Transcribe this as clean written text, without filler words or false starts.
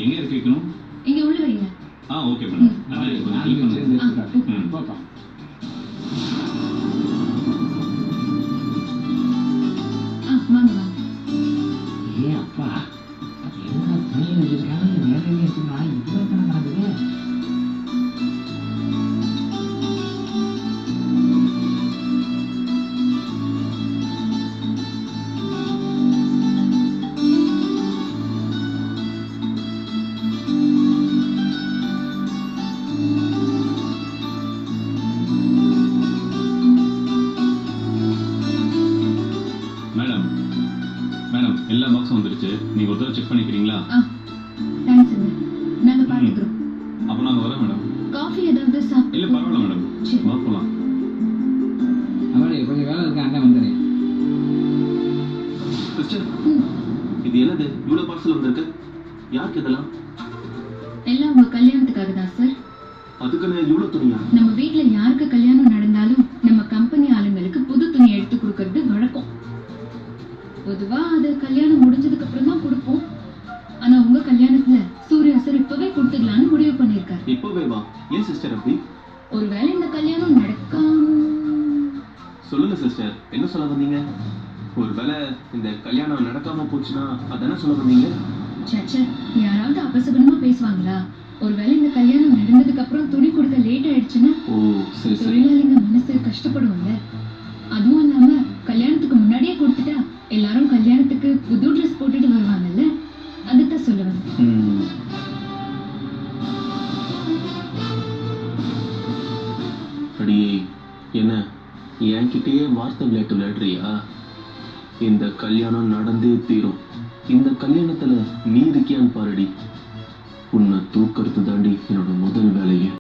எங்க இருக்கு வைக்கணும்? இங்க உள்ள வைங்க. Okay madam. நான் கொஞ்சம் கிளிக் பண்ணுறேன். பார்க்கலாம். வாங்க வாங்க. ஏ அப்பா, என்ன துணி வச்சிருக்காங்க, வேலையே இருக்குன்னா இவ்வளோ தானே நடக்குது. மேடம் மேடம் எல்லா பாக்ஸும் வந்துருச்சு. நீங்க ஒரு தடவை செக் பண்ணிக்கிறீங்களா? தேங்க்ஸ்ங்க. நாங்க பாத்துக்கிறோம். அப்போ நாங்கள் வரோம் மேடம். காஃபி ஏதாவது சாப்பிட்டு? இல்லை பரவாயில்ல மேடம். சரி. வா போகலாம். அவளே கொஞ்சம் வேலை இருக்கு, அண்ணன் வந்துடுறேன். சிஸ்டர், இது என்னது இவ்வளவு பார்சல் வந்திருக்கு? யாருக்கு இதெல்லாம்? எல்லாம் உங்க கல்யாணத்துக்காக தான் சார். அதுக்குன்னு இவ்வளவு துணியா? நம்ம வீட்ல யாருக்கு கல்யாணம் நடந்தாலும் நம்ம கம்பெனி ஆளுங்களுக்கு புது துணி எடுத்து கொடுக்கறது வழக்கம். பொதுவா அது கல்யாணம் முடிஞ்சதுக்கு அப்புறம் தான் கொடுப்போம். ஆனா உங்க கல்யாணத்துல சூர்யா சார் இப்பவே கொடுத்துடலான்னு முடிவு பண்ணிருக்காரு. இப்பவே வா. ஏன் சிஸ்டர் அப்படி? ஒருவேளை இந்த கல்யாணம் நடக்காம... சொல்லுங்க சிஸ்டர், என்ன சொல்ல வந்தீங்க? ஒருவேளை இந்த கல்யாணம் நடக்காம போச்சுன்னா அதானே சொல்ல வந்தீங்க? சச்சா, யாராவது அபசகுனமா பேசுவாங்களா? ஒருவேளை இந்த கல்யாணம் நடந்ததுக்கு அப்புறம் துணி கொடுக்க லேட் ஆயிடுச்சுன்னா ஓ சரி சரி. தொழிலாளிங்க மனசு கஷ்டப்படும்ல. அதுவும் இல்லாம கல்யாணத்துக்கு முன்னாடியே கொடுத்துட்டா எல்லாரும் கல்யாணத்துக்கு புது ட்ரெஸ் போட்டுட்டு வருவாங்கல்ல, அதுதான் சொல்லுவேன். அடி என்ன என்கிட்டயே வார்த்தை விளையாட்டு விளையாடுறியா? இந்த கல்யாணம் நடந்தே தீரும். இந்த கல்யாணத்துல நீ இருக்கியான்னு பாருடி. உன்னை தூக்கிறது தாண்டி